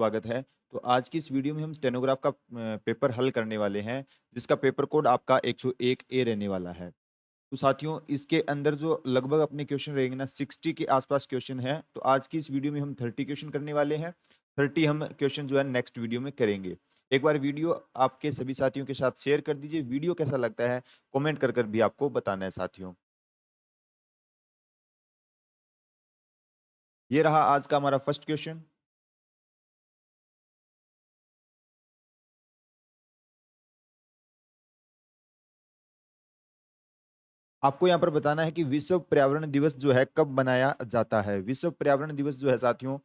स्वागत है। तो आज की इस वीडियो में हम स्टेनोग्राफ का पेपर हल करने वाले हैं, जिसका पेपर कोड आपका 101 ए रहने वाला है। तो साथियों, इसके अंदर जो लगभग अपने क्वेश्चन रहेंगे ना 60 के आसपास क्वेश्चन है। तो आज की इस वीडियो में हम 30 क्वेश्चन करने वाले हैं। 30 हम क्वेश्चन जो है नेक्स्ट वीडियो में करेंगे। एक बार वीडियो आपके सभी साथियों के साथ शेयर कर दीजिए। वीडियो कैसा लगता है कमेंट कर कर भी आपको बताना है साथियों। ये रहा आज का हमारा फर्स्ट क्वेश्चन। आपको यहाँ पर बताना है कि विश्व पर्यावरण दिवस जो है कब मनाया जाता है। विश्व पर्यावरण दिवस जो है साथियों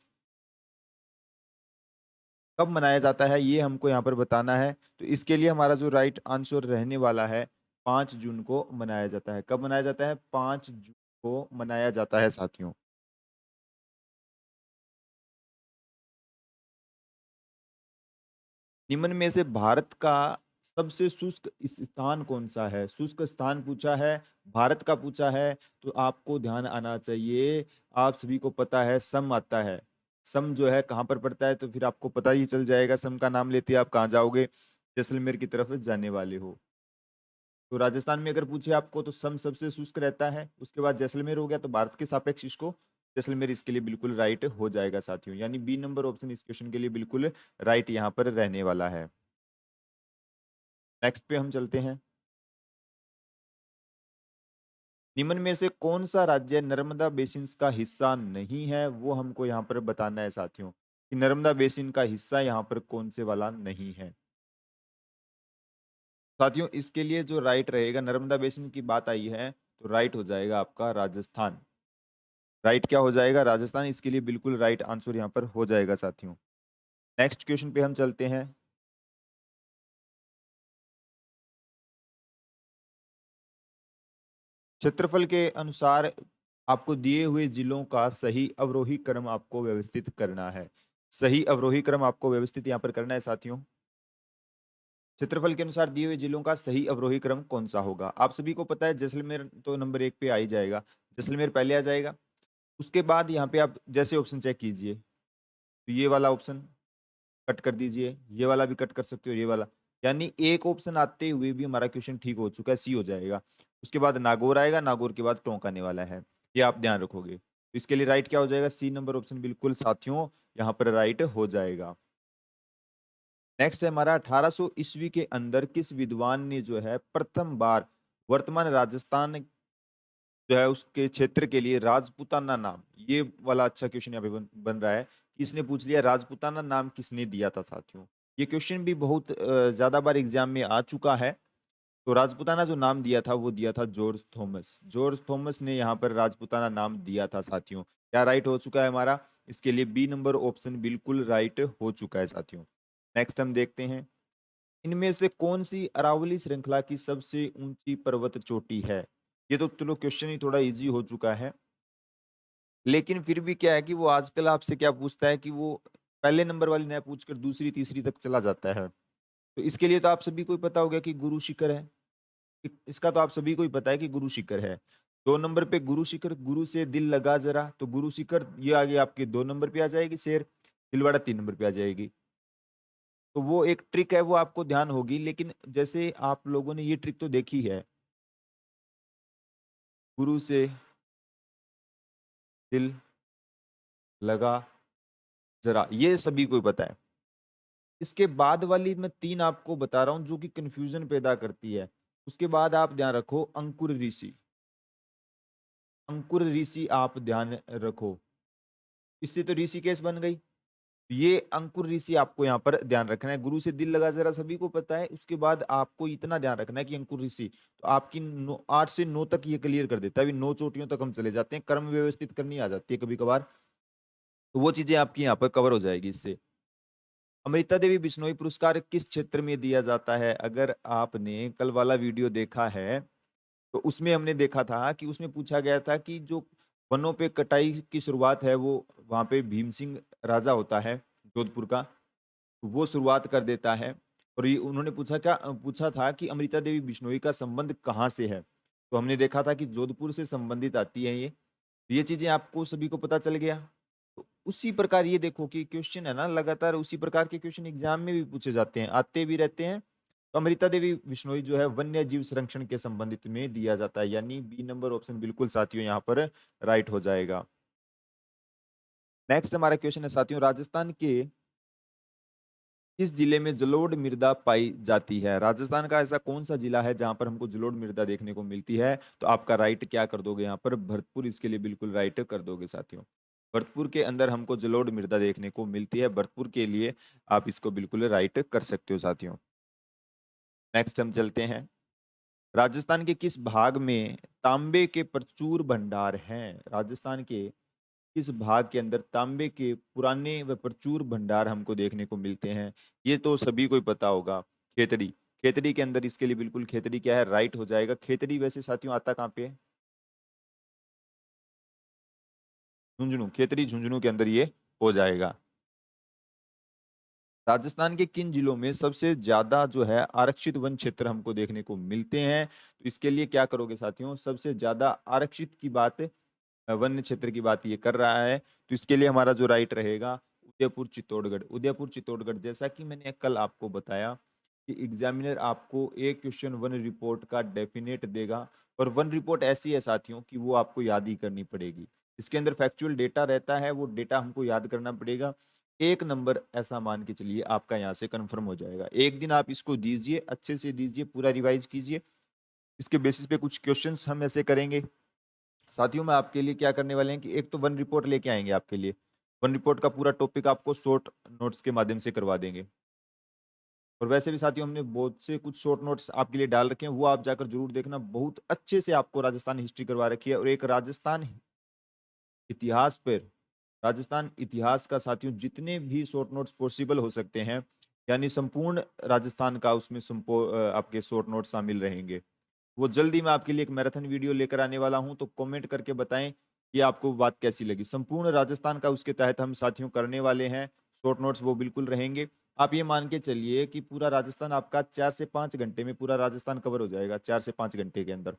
कब मनाया जाता है, ये हमको यहाँ पर बताना है। तो इसके लिए हमारा जो राइट आंसर रहने वाला है 5 जून को मनाया जाता है। कब मनाया जाता है? 5 जून को मनाया जाता है साथियों। निम्न में से भारत का सबसे शुष्क स्थान कौन सा है? शुष्क स्थान पूछा है, भारत का पूछा है। तो आपको ध्यान आना चाहिए, आप सभी को पता है सम आता है। सम जो है कहाँ पर पड़ता है? तो फिर आपको पता ही चल जाएगा। सम का नाम लेते आप कहाँ जाओगे? जैसलमेर की तरफ जाने वाले हो। तो राजस्थान में अगर पूछे आपको तो सम सबसे शुष्क रहता है। उसके बाद जैसलमेर हो गया। तो भारत के सापेक्ष इसको जैसलमेर इसके लिए बिल्कुल राइट हो जाएगा साथियों। यानी बी नंबर ऑप्शन इस क्वेश्चन के लिए बिल्कुल राइट यहाँ पर रहने वाला है। नेक्स्ट पे हम चलते हैं। निम्न में से कौन सा राज्य नर्मदा बेसिन का हिस्सा नहीं है? वो हमको यहाँ पर बताना है साथियों कि नर्मदा बेसिन का हिस्सा यहाँ पर कौन से वाला नहीं है। साथियों, इसके लिए जो राइट रहेगा, नर्मदा बेसिन की बात आई है तो राइट हो जाएगा आपका राजस्थान। राइट क्या हो जाएगा? राजस्थान। इसके लिए बिल्कुल राइट आंसर यहाँ पर हो जाएगा साथियों। नेक्स्ट क्वेश्चन पे हम चलते हैं। क्षेत्रफल के अनुसार आपको दिए हुए जिलों का सही अवरोही क्रम आपको व्यवस्थित करना है। सही अवरोही क्रम आपको व्यवस्थित यहाँ पर करना है साथियों। क्षेत्रफल के अनुसार दिए हुए जिलों का सही अवरोही क्रम कौन सा होगा? आप सभी को पता है जैसलमेर तो नंबर 1 पे आ ही जाएगा। जैसलमेर पहले आ जाएगा। उसके बाद यहाँ पे आप जैसे ऑप्शन चेक कीजिए, तो ये वाला ऑप्शन कट कर दीजिए, ये वाला भी कट कर सकते हो, ये वाला। यानी एक ऑप्शन आते हुए भी हमारा क्वेश्चन ठीक हो चुका है, सी हो जाएगा। उसके बाद नागौर आएगा, नागौर के बाद टोंक आने वाला है। ये आप ध्यान रखोगे। तो इसके लिए राइट क्या हो जाएगा? सी नंबर ऑप्शन बिल्कुल साथियों यहाँ पर राइट हो जाएगा। नेक्स्ट है हमारा 1800 ईस्वी के अंदर किस विद्वान ने जो है प्रथम बार वर्तमान राजस्थान जो है उसके क्षेत्र के लिए राजपूताना नाम, ये वाला अच्छा क्वेश्चन यहाँ पे बन रहा है कि इसने पूछ लिया राजपूताना नाम किसने दिया था साथियों। ये क्वेश्चन भी बहुत ज्यादा बार एग्जाम में आ चुका है। तो राजपूताना जो नाम दिया था वो दिया था जॉर्ज थॉमस। जॉर्ज थॉमस ने यहाँ पर राजपूताना नाम दिया था साथियों। क्या राइट हो चुका है हमारा? इसके लिए बी नंबर ऑप्शन बिल्कुल राइट हो चुका है साथियों। नेक्स्ट हम देखते हैं। इनमें से कौन सी अरावली श्रृंखला की सबसे ऊंची पर्वत चोटी है? ये तो चलो क्वेश्चन ही थोड़ा इजी हो चुका है, लेकिन फिर भी क्या है कि वो आजकल आपसे क्या पूछता है कि वो पहले नंबर वाली ना पूछकर दूसरी तीसरी तक चला जाता है। तो इसके लिए तो आप सभी को ही पता होगा कि गुरु शिखर है। इसका तो आप सभी को ही पता है कि गुरु शिखर है। 2 नंबर पे गुरु शिखर, गुरु से दिल लगा जरा, तो गुरु शिखर ये आगे आपके 2 नंबर पे आ जाएगी। शेर दिलवाड़ा 3 नंबर पे आ जाएगी। तो वो एक ट्रिक है, वो आपको ध्यान होगी। लेकिन जैसे आप लोगों ने ये ट्रिक तो देखी है, गुरु से दिल लगा जरा, ये सभी को ही पता है। इसके बाद वाली मैं 3 आपको बता रहा हूं जो कि कंफ्यूजन पैदा करती है। उसके बाद आप ध्यान रखो अंकुर ऋषि। अंकुर ऋषि आप ध्यान रखो। इससे तो ऋषिकेश बन गई। ये अंकुर ऋषि आपको यहाँ पर ध्यान रखना है। गुरु से दिल लगा जरा सभी को पता है। उसके बाद आपको इतना ध्यान रखना है कि अंकुर ऋषि तो आपकी 8 से 9 तक ये क्लियर कर देता है। अभी 9 चोटियों तक हम चले जाते हैं। कर्म व्यवस्थित करनी आ जाती है कभी कभार, तो वो चीजें आपकी यहाँ पर कवर हो जाएगी इससे। अमृता देवी बिश्नोई पुरस्कार किस क्षेत्र में दिया जाता है? अगर आपने कल वाला वीडियो देखा है तो उसमें हमने देखा था कि उसमें पूछा गया था कि जो वनों पे कटाई की शुरुआत है वो वहां पे भीम सिंह राजा होता है जोधपुर का, तो वो शुरुआत कर देता है। और ये उन्होंने पूछा था कि अमृता देवी बिश्नोई का संबंध कहाँ से है? तो हमने देखा था कि जोधपुर से संबंधित आती है ये। तो ये चीजें आपको सभी को पता चल गया। उसी प्रकार ये देखो कि क्वेश्चन है ना, लगातार उसी प्रकार के क्वेश्चन एग्जाम में भी पूछे जाते हैं, आते भी रहते हैं। तो अमृता देवी बिश्नोई जो है वन्य जीव संरक्षण के संबंधित में दिया जाता है, यानी बी नंबर ऑप्शन बिल्कुल साथियों यहाँ पर राइट हो जाएगा। नेक्स्ट हमारा क्वेश्चन है साथियों, राजस्थान के किस जिले में जलोढ़ मृदा पाई जाती है? राजस्थान का ऐसा कौन सा जिला है जहां पर हमको जलोढ़ मृदा देखने को मिलती है? तो आपका राइट क्या कर दोगे यहाँ पर? भरतपुर इसके लिए बिल्कुल राइट कर दोगे साथियों। भरतपुर के अंदर हमको जलोढ़ मृदा देखने को मिलती है, भरतपुर के लिए आप इसको बिल्कुल राइट कर सकते हो साथियों। नेक्स्ट हम चलते हैं, राजस्थान के किस भाग में तांबे के प्रचुर भंडार हैं? राजस्थान के किस भाग के अंदर तांबे के पुराने व प्रचुर भंडार हमको देखने को मिलते हैं? ये तो सभी को ही पता होगा, खेतड़ी। खेतड़ी के अंदर इसके लिए बिल्कुल खेतड़ी क्या है? राइट हो जाएगा। खेतड़ी वैसे साथियों आता कहाँ पे है? झुंझुनू। खेतड़ी झुंझुनू के अंदर ये हो जाएगा। राजस्थान के किन जिलों में सबसे ज्यादा जो है आरक्षित वन क्षेत्र हमको देखने को मिलते हैं? तो इसके लिए क्या करोगे साथियों? सबसे ज्यादा आरक्षित की बात, वन्य क्षेत्र की बात ये कर रहा है, तो इसके लिए हमारा जो राइट रहेगा उदयपुर चित्तौड़गढ़। उदयपुर चित्तौड़गढ़, जैसा कि मैंने कल आपको बताया कि एग्जामिनर आपको एक क्वेश्चन वन रिपोर्ट का डेफिनेट देगा, और वन रिपोर्ट ऐसी है साथियों कि वो आपको याद ही करनी पड़ेगी। इसके अंदर फैक्चुअल डेटा रहता है, वो डेटा हमको याद करना पड़ेगा। एक नंबर ऐसा मान के चलिए आपका यहाँ से कंफर्म हो जाएगा। एक दिन आप इसको दीजिए, अच्छे से दीजिए, पूरा रिवाइज कीजिए। इसके बेसिस पे कुछ क्वेश्चंस हम ऐसे करेंगे साथियों। मैं आपके लिए क्या करने वाले हैं कि एक तो वन रिपोर्ट लेके आएंगे आपके लिए, वन रिपोर्ट का पूरा टॉपिक आपको शॉर्ट नोट्स के माध्यम से करवा देंगे। और वैसे भी साथियों हमने बहुत से कुछ शॉर्ट नोट्स आपके लिए डाल रखे हैं, वो आप जाकर जरूर देखना। बहुत अच्छे से आपको राजस्थान हिस्ट्री करवा रखी है, और एक राजस्थान इतिहास पर, राजस्थान इतिहास का साथियों जितने भी शॉर्ट नोट्स पॉसिबल हो सकते हैं, यानी संपूर्ण राजस्थान का उसमें आपके शॉर्ट नोट्स शामिल रहेंगे। वो जल्दी मैं आपके लिए एक मैराथन वीडियो लेकर आने वाला हूं, तो कमेंट करके बताएं कि आपको बात कैसी लगी। संपूर्ण राजस्थान का उसके तहत हम साथियों करने वाले हैं, शॉर्ट नोट्स वो बिल्कुल रहेंगे। आप ये मान के चलिए कि पूरा राजस्थान आपका 4 से 5 घंटे में पूरा राजस्थान कवर हो जाएगा, 4 से 5 घंटे के अंदर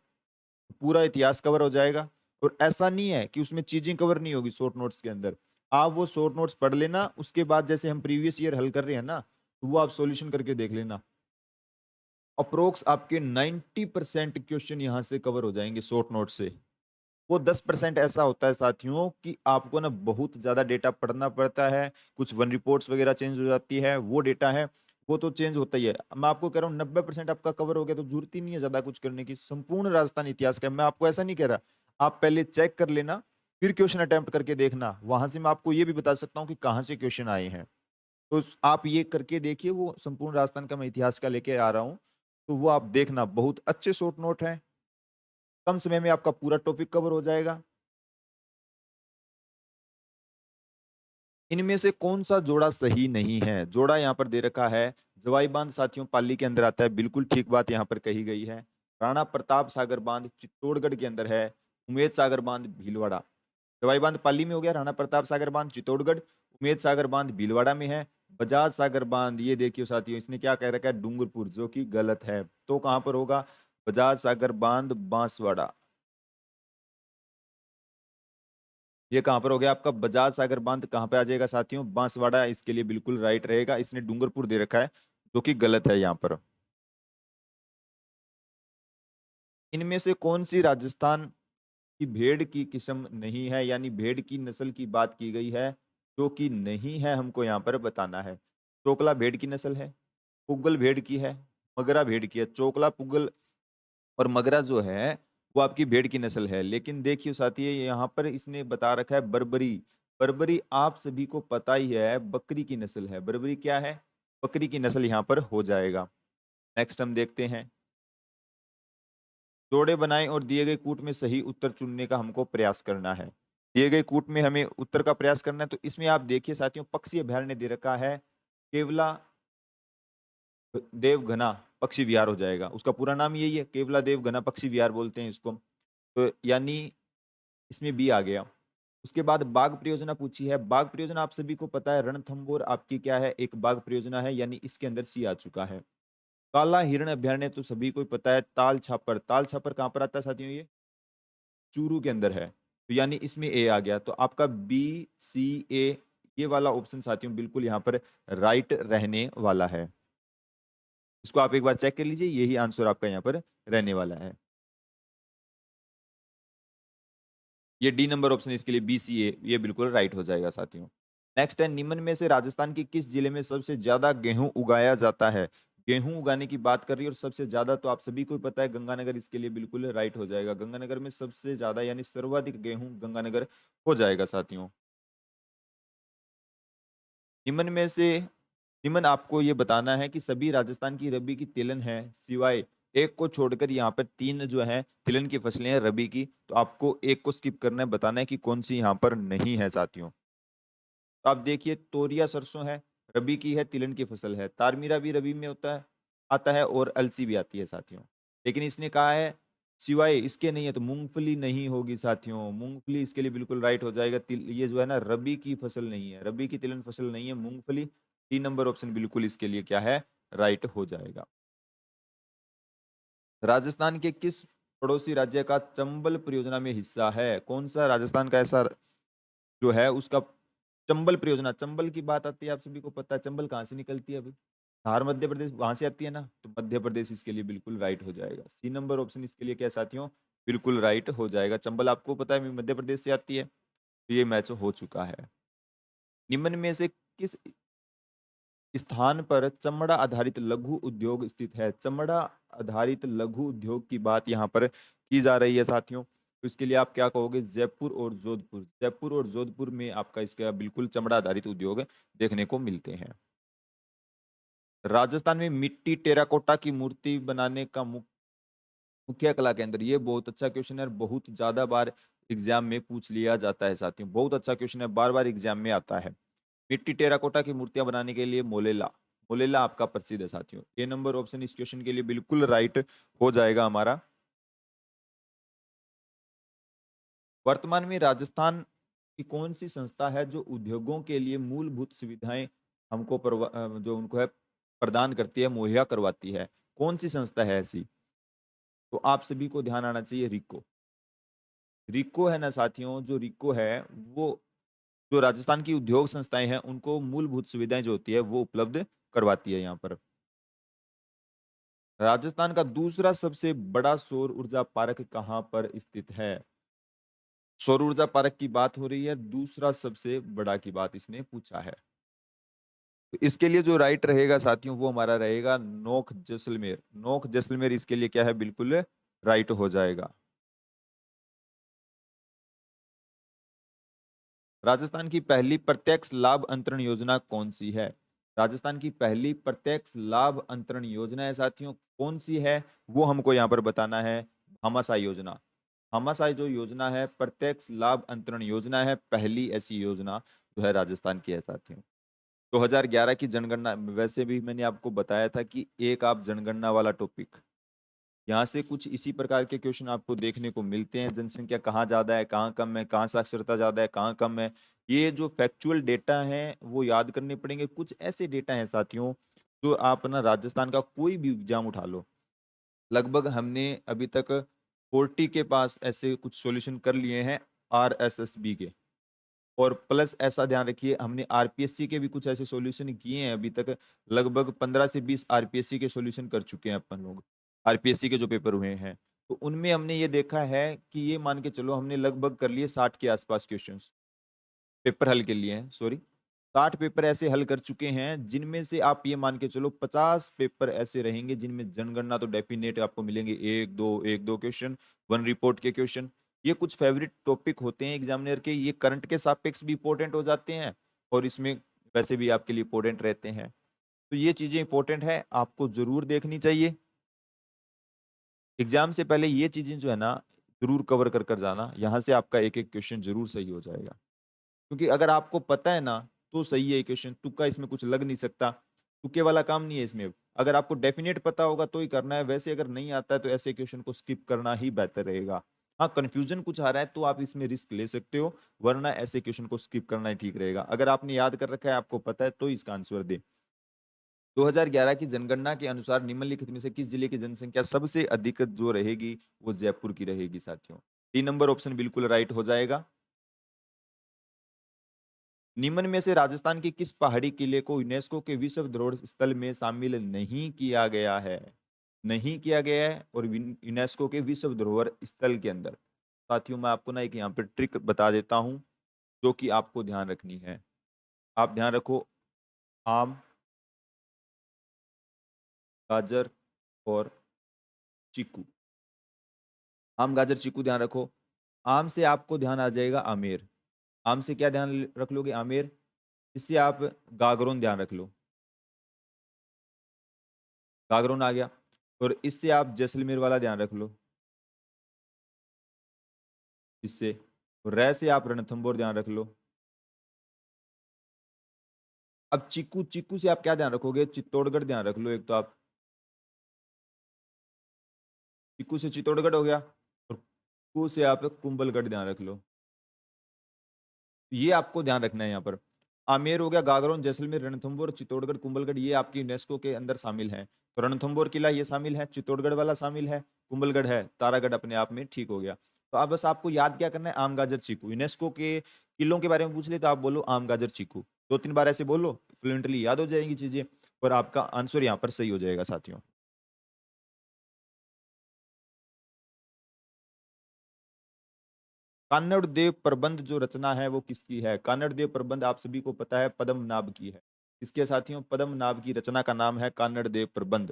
पूरा इतिहास कवर हो जाएगा। और ऐसा नहीं है कि उसमें चीजें कवर नहीं होगी शॉर्ट नोट्स के अंदर। आप वो शॉर्ट नोट्स पढ़ लेना, उसके बाद जैसे हम प्रीवियस ईयर हल कर रहे हैं ना, तो वो आप सॉल्यूशन करके देख लेना। अप्रोक्स आपके 90% क्वेश्चन यहाँ से कवर हो जाएंगे शॉर्ट नोट से। वो 10% ऐसा होता है साथियों कि आपको ना बहुत ज्यादा डेटा पढ़ना पड़ता है, कुछ वन रिपोर्ट्स वगैरह चेंज हो जाती है, वो डेटा है वो तो चेंज होता ही है। मैं आपको कह रहा हूँ 90% आपका कवर हो गया, तो जरूरत ही नहीं है ज्यादा कुछ करने की। संपूर्ण राजस्थान इतिहास का मैं आपको ऐसा नहीं कह रहा, आप पहले चेक कर लेना, फिर क्वेश्चन अटेम्प्ट करके देखना। वहां से मैं आपको ये भी बता सकता हूँ कि कहाँ से क्वेश्चन आए हैं। तो आप ये करके देखिए, वो संपूर्ण राजस्थान का मैं इतिहास का लेके आ रहा हूँ, तो वो आप देखना, बहुत अच्छे शॉर्ट नोट हैं, कम समय में आपका पूरा टॉपिक कवर हो जाएगा। इनमें से कौन सा जोड़ा सही नहीं है? जोड़ा यहाँ पर दे रखा है, जवाई बांध साथियों पाली के अंदर आता है, बिल्कुल ठीक बात यहाँ पर कही गई है। राणा प्रताप सागर बांध चित्तौड़गढ़ के अंदर है, उमेद सागर बांध भीलवाड़ा। जवाई बांध पाली में हो गया, राणा प्रताप सागर बांध चित्तौड़गढ़, उमेद सागर बांध भीलवाड़ा में है। बजाज सागर बांध ये देखियो साथियों, इसने क्या कह रखा है? डूंगरपुर, जो कि गलत है। तो कहां पर होगा? बजाज सागर बांध बांसवाड़ा। ये कहां पर हो गया आपका? बजाज सागर बांध कहां पे आ जाएगा साथियों? बांसवाड़ा इसके लिए बिल्कुल राइट रहेगा। इसने डूंगरपुर दे रखा है, जो कि गलत है यहाँ पर। इनमें से कौन सी राजस्थान की भेड़ की किस्म नहीं है, यानी भेड़ की नस्ल की बात की गई है, जो कि नहीं है हमको यहाँ पर बताना है। चोकला भेड़ की नस्ल है, पुगल भेड़ की है, मगरा भेड़ की है। चोकला, पुगल और मगरा जो है वो आपकी भेड़ की नस्ल है। लेकिन देखिए साथी, यहाँ पर इसने बता रखा है बर्बरी। बर्बरी आप सभी को पता ही है बकरी की नस्ल है। बर्बरी क्या है? बकरी की नस्ल यहाँ पर हो जाएगा। नेक्स्ट हम देखते हैं, जोड़े बनाएं और दिए गए कूट में सही उत्तर चुनने का हमको प्रयास करना है। दिए गए कूट में हमें उत्तर का प्रयास करना है। तो इसमें आप देखिए साथियों, पक्षी अभयारण्य दे रखा है, केवला देव घना पक्षी विहार हो जाएगा। उसका पूरा नाम यही है, केवला देव घना पक्षी विहार बोलते हैं इसको। तो यानी इसमें बी आ गया। उसके बाद बाघ परियोजना पूछी है। बाघ परियोजना आप सभी को पता है, रणथंभौर आपकी क्या है? एक बाघ परियोजना है, यानी इसके अंदर सी आ चुका है। काला हिरण अभयारण्य तो सभी को पता है, ताल छापर। ताल छापर कहां पर आता है साथियों? ये चूरू के अंदर है। तो यानी इसमें ए आ गया, तो आपका बी, सी, ए ये वाला ऑप्शन साथियों बिल्कुल यहाँ पर राइट रहने वाला है। इसको आप एक बार चेक कर लीजिए, यही आंसर आपका यहाँ पर रहने वाला है। ये डी नंबर ऑप्शन इसके लिए बी, सी, ए ये बिल्कुल राइट हो जाएगा साथियों। नेक्स्ट है, निम्न में से राजस्थान के किस जिले में सबसे ज्यादा गेहूं उगाया जाता है? गेहूं उगाने की बात कर रही है और सबसे ज्यादा तो आप सभी को पता है गंगानगर इसके लिए बिल्कुल राइट हो जाएगा। गंगानगर में सबसे ज्यादा यानी सर्वाधिक गेहूं गंगानगर हो जाएगा साथियों। निम्न में से निम्न आपको ये बताना है कि सभी राजस्थान की रबी की तिलहन है सिवाय एक को छोड़कर यहाँ पर तीन जो है तिलहन की फसलें हैं रबी की, तो आपको एक को स्किप करना है, बताना है कि कौन सी यहाँ पर नहीं है साथियों। तो आप देखिए तोरिया सरसों है, रबी की है, तिलहन की फसल है। तारमीरा भी रबी में होता है, आता है, और अलसी भी आती है साथियों। लेकिन इसने कहा है सिवाय इसके नहीं है, तो मूंगफली नहीं होगी साथियों। मूंगफली इसके लिए बिल्कुल राइट हो जाएगा। ये जो है ना रबी की फसल नहीं है, रबी की तिलहन फसल नहीं है मूंगफली। 3 नंबर ऑप्शन बिल्कुल इसके लिए क्या है, राइट हो जाएगा। राजस्थान के किस पड़ोसी राज्य का चंबल परियोजना में हिस्सा है? कौन सा राजस्थान का ऐसा जो है उसका चंबल परियोजना, चंबल की बात आती है आप सभी को पता है चंबल कहाँ से निकलती है अभी, धार मध्य प्रदेश वहां से आती है ना, तो मध्य प्रदेश इसके लिए बिल्कुल राइट हो जाएगा। सी नंबर ऑप्शन इसके लिए क्या साथियों, बिल्कुल राइट हो जाएगा। चंबल आपको पता है मध्य प्रदेश से आती है, तो ये मैच हो चुका है। निम्न में से किस स्थान पर चमड़ा आधारित लघु उद्योग स्थित है? चमड़ा आधारित लघु उद्योग की बात यहाँ पर की जा रही है साथियों। तो इसके लिए आप क्या कहोगे, जयपुर और जोधपुर। जयपुर और जोधपुर में आपका इसका बिल्कुल चमड़ा आधारित उद्योग देखने को मिलते हैं। राजस्थान में मिट्टी टेराकोटा की मूर्ति बनाने का मुख्य कला केंद्र, ये बहुत अच्छा क्वेश्चन है, बहुत ज्यादा बार एग्जाम में पूछ लिया जाता है साथियों। बहुत अच्छा क्वेश्चन है, बार बार एग्जाम में आता है। मिट्टी टेराकोटा की मूर्तियां बनाने के लिए मोलेला, मोलेला आपका प्रसिद्ध है साथियों। ए नंबर ऑप्शन इस क्वेश्चन के लिए बिल्कुल राइट हो जाएगा हमारा। वर्तमान में राजस्थान की कौन सी संस्था है जो उद्योगों के लिए मूलभूत सुविधाएं हमको जो उनको है प्रदान करती है, मुहैया करवाती है? कौन सी संस्था है ऐसी? तो आप सभी को ध्यान आना चाहिए रिको। रिको है ना साथियों, जो रिको है वो जो राजस्थान की उद्योग संस्थाएं हैं उनको मूलभूत सुविधाएं जो होती है वो उपलब्ध करवाती है यहाँ पर। राजस्थान का दूसरा सबसे बड़ा सौर ऊर्जा पार्क कहाँ पर स्थित है? सौर ऊर्जा पार्क की बात हो रही है, दूसरा सबसे बड़ा की बात इसने पूछा है। तो इसके लिए जो राइट रहेगा साथियों वो हमारा रहेगा नोक जैसलमेर। नोक जैसलमेर इसके लिए क्या है, बिल्कुल राइट हो जाएगा। राजस्थान की पहली प्रत्यक्ष लाभ अंतरण योजना कौन सी है? राजस्थान की पहली प्रत्यक्ष लाभ अंतरण योजना है साथियों, कौन सी है वो हमको यहाँ पर बताना है। भामाशाह योजना। भामाशाह जो योजना है प्रत्यक्ष लाभ अंतरण योजना है, पहली ऐसी योजना जो है राजस्थान की है साथियों। 2011 की जनगणना, वैसे भी मैंने आपको बताया था कि एक आप जनगणना वाला टॉपिक, यहाँ से कुछ इसी प्रकार के क्वेश्चन आपको देखने को मिलते हैं। जनसंख्या कहाँ ज्यादा है, कहाँ कम है, कहाँ साक्षरता ज्यादा है, कहाँ कम है, ये जो फैक्चुअल डेटा है वो याद करने पड़ेंगे। कुछ ऐसे डेटा हैं साथियों जो आप ना राजस्थान का कोई भी एग्जाम उठा लो, लगभग हमने अभी तक 40 के पास ऐसे कुछ सॉल्यूशन कर लिए हैं आरएसएसबी के। और प्लस ऐसा ध्यान रखिए हमने आरपीएससी के भी कुछ ऐसे सॉल्यूशन किए हैं अभी तक, लगभग 15 से 20 आरपीएससी के सॉल्यूशन कर चुके हैं अपन लोग। आरपीएससी के जो पेपर हुए हैं तो उनमें हमने ये देखा है कि ये मान के चलो हमने लगभग कर लिए 60 के आसपास क्वेश्चंस पेपर हल के लिए हैं, सॉरी 60 पेपर ऐसे हल कर चुके हैं जिनमें से आप ये मान के चलो 50 पेपर ऐसे रहेंगे जिनमें जनगणना तो डेफिनेट आपको मिलेंगे, एक दो क्वेश्चन, वन रिपोर्ट के क्वेश्चन। ये कुछ फेवरेट टॉपिक होते हैं एग्जामिनर के, ये करंट के सापेक्ष भी इंपॉर्टेंट हो जाते हैं और इसमें वैसे भी आपके लिए इंपॉर्टेंट रहते हैं। तो ये चीजें इंपॉर्टेंट है, आपको जरूर देखनी चाहिए। एग्जाम से पहले ये चीजें जो है ना जरूर कवर कर कर जाना, यहाँ से आपका एक एक क्वेश्चन जरूर सही हो जाएगा। क्योंकि अगर आपको पता है ना तो सही है क्वेश्चन, तुक्का इसमें कुछ लग नहीं सकता, तुक्के वाला काम नहीं है इसमें। अगर आपको डेफिनेट पता होगा तो ही करना है, वैसे अगर नहीं आता है तो ऐसे क्वेश्चन को स्किप करना ही बेहतर रहेगा। हाँ कंफ्यूजन कुछ आ रहा है तो आप इसमें रिस्क ले सकते हो, वरना ऐसे क्वेश्चन को स्किप करना ही ठीक रहेगा। अगर आपने याद कर रखा है, आपको पता है, तो इसका आंसर दे। 2011 की जनगणना के अनुसार निम्नलिखित में से किस जिले की जनसंख्या सबसे अधिक जो रहेगी वो जयपुर की रहेगी साथियों? डी नंबर ऑप्शन बिल्कुल राइट हो जाएगा। निम्न में से राजस्थान के किस पहाड़ी किले को यूनेस्को के विश्व धरोहर स्थल में शामिल नहीं किया गया है? नहीं किया गया है और यूनेस्को के विश्व धरोहर स्थल के अंदर। साथियों, मैं आपको ना एक यहाँ पे ट्रिक बता देता हूँ जो कि आपको ध्यान रखनी है। आप ध्यान रखो, आम, गाजर और चीकू। आम, गाजर, चीकू ध्यान रखो। आम से आपको ध्यान आ जाएगा आमेर। आम से क्या ध्यान रख लोगे? आमेर। इससे आप गागरोन ध्यान रख लो, गागरोन आ गया। और इससे आप जैसलमेर वाला ध्यान रख लो, इससे। और रै से आप रणथंबोर ध्यान रख लो। अब चीकू, चीकू से आप क्या ध्यान रखोगे? चित्तौड़गढ़ ध्यान रख लो एक तो आप। चीकू से चित्तौड़गढ़ हो गया। और कू से आप कुंभलगढ़ ध्यान रख लो। ये आपको ध्यान रखना है यहाँ पर। आमेर हो गया, गागरोन, जैसलमेर, रणथंबोर, चित्तौड़गढ़, कुंभलगढ़, ये आपकी यूनेस्को के अंदर शामिल हैं। तो रणथंबोर किला ये शामिल है, चित्तौड़गढ़ वाला शामिल है, कुंभलगढ़ है, तारागढ़ अपने आप में ठीक हो गया। तो अब बस आपको याद क्या करना है? आम, गाजर, चीकू। यूनेस्को के किलों के बारे में पूछ ले तो आप बोलो आम, गाजर, चीकू। 2-3 बार ऐसे बोलो, फ्लुएंटली याद हो जाएंगी चीजें और आपका आंसर यहाँ पर सही हो जाएगा साथियों। कान्नड़ देव प्रबंध जो रचना है वो किसकी है? कान्नड़ देव प्रबंध आप सभी को पता है पद्मनाभ की है। इसके साथियों, पद्मनाभ की रचना का नाम है कान्नड़ देव प्रबंध।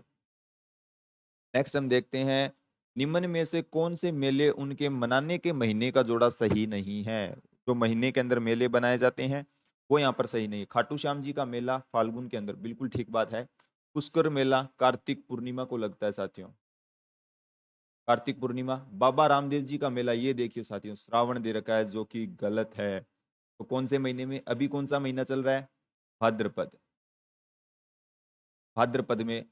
नेक्स्ट हम देखते हैं, निम्न में से कौन से मेले उनके मनाने के महीने का जोड़ा सही नहीं है? जो महीने के अंदर मेले बनाए जाते हैं वो यहाँ पर सही नहीं है। खाटू श्याम जी का मेला फाल्गुन के अंदर, बिल्कुल ठीक बात है। पुष्कर मेला कार्तिक पूर्णिमा को लगता है साथियों, कार्तिक पूर्णिमा। बाबा रामदेव जी का मेला ये देखिए साथियों, श्रावण दे रखा है जो कि गलत है। तो कौन से महीने में? अभी कौन सा महीना चल रहा है? भाद्रपद। भाद्रपद में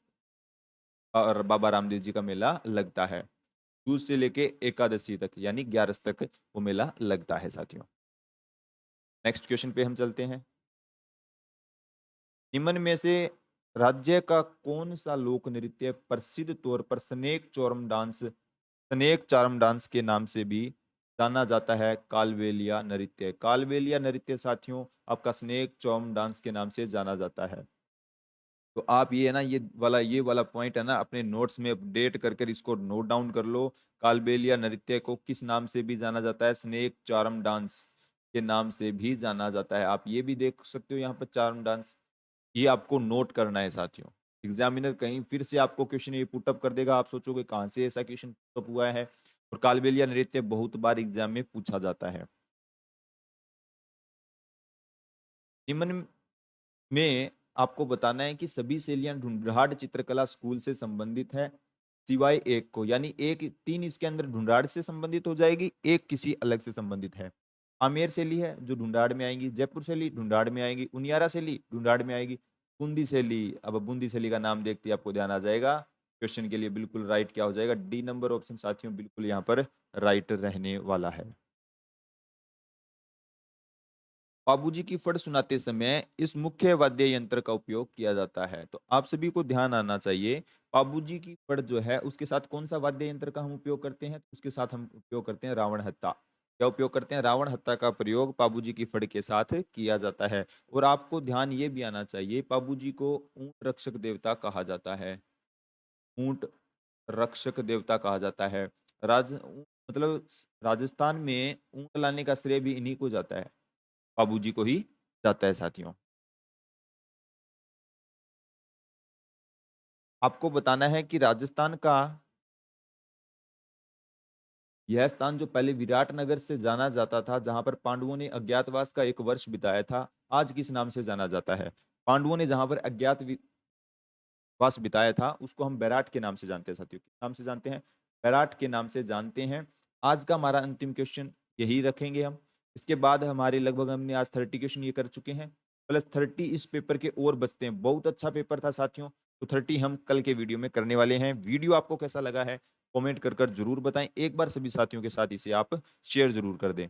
और बाबा रामदेव जी का मेला लगता है। दूज से लेके एकादशी तक यानी 11 तक वो मेला लगता है साथियों। नेक्स्ट क्वेश्चन पे हम चलते हैं। निम्न में से राज्य का कौन सा लोक नृत्य प्रसिद्ध तौर पर स्नेक चार्म डांस के नाम से भी जाना जाता है? कालबेलिया नृत्य। कालबेलिया नृत्य साथियों आपका स्नेक चार्म डांस के नाम से जाना जाता है। तो आप ये है ना, ये वाला पॉइंट है ना, अपने नोट्स में अपडेट करके इसको नोट डाउन कर लो। कालबेलिया नृत्य को किस नाम से भी जाना जाता है? स्नेक चार्म डांस के नाम से भी जाना जाता है। आप ये भी देख सकते हो यहाँ पर चार्म डांस, ये आपको नोट करना है साथियों। एग्जामिनर कहीं फिर से आपको क्वेश्चन ये पुटअप कर देगा, आप सोचोगे कहाँ से ऐसा क्वेश्चन पुटअप हुआ है। और कालबेलिया नृत्य बहुत बार एग्जाम में पूछा जाता है। निम्न में आपको बताना है कि सभी सहेलियां ढूंढाड़ चित्रकला स्कूल से संबंधित है सिवाय एक को, यानी एक 3 इसके अंदर ढूंढाड़ से संबंधित हो जाएगी, एक किसी अलग से संबंधित है। आमेर शैली है जो ढूंढाड़ में आएंगी, जयपुर शैली ढूंढाड़ में आएगी, उनियारा शैली ढूंढाड़ में आएगी, बूंदी शैली। अब बूंदी शैली का नाम देखते ही आपको ध्यान आ जाएगा। क्वेश्चन के लिए बिल्कुल राइट क्या हो जाएगा? डी नंबर ऑप्शन साथियों बिल्कुल यहाँ पर राइट रहने वाला है। बाबूजी की फड़ सुनाते समय इस मुख्य वाद्य यंत्र का उपयोग किया जाता है। तो आप सभी को ध्यान आना चाहिए, बाबूजी की फड़ जो है उसके साथ कौन सा वाद्य यंत्र का हम उपयोग करते हैं? उसके साथ हम उपयोग करते हैं रावण हत्ता। क्या उपयोग करते हैं? रावण हत्ता का प्रयोग बाबूजी की फड़ के साथ किया जाता है। और आपको ध्यान ये भी आना चाहिए, बाबूजी को ऊंट रक्षक देवता कहा जाता है। ऊंट रक्षक देवता कहा जाता है। मतलब राजस्थान में ऊंट लाने का श्रेय भी इन्हीं को जाता है, बाबूजी को ही जाता है साथियों। आपको बताना है कि राजस्थान का यह स्थान जो पहले विराटनगर से जाना जाता था, जहां पर पांडवों ने अज्ञातवास का 1 वर्ष बिताया था, आज किस नाम से जाना जाता है? पांडवों ने जहां पर अज्ञातवास बिताया था उसको हम बैराट के नाम से जानते हैं साथियों। किस नाम से जानते हैं? बैराट के नाम से जानते हैं। आज का हमारा अंतिम क्वेश्चन यही रखेंगे हम। इसके बाद हमारे लगभग हमने आज 30 क्वेश्चन ये कर चुके हैं, +30 इस पेपर के और बचते हैं। बहुत अच्छा पेपर था साथियों। तो 30 हम कल के वीडियो में करने वाले हैं। वीडियो आपको कैसा लगा है कमेंट कर जरूर बताएं। एक बार सभी साथियों के साथ इसे आप शेयर जरूर कर दें।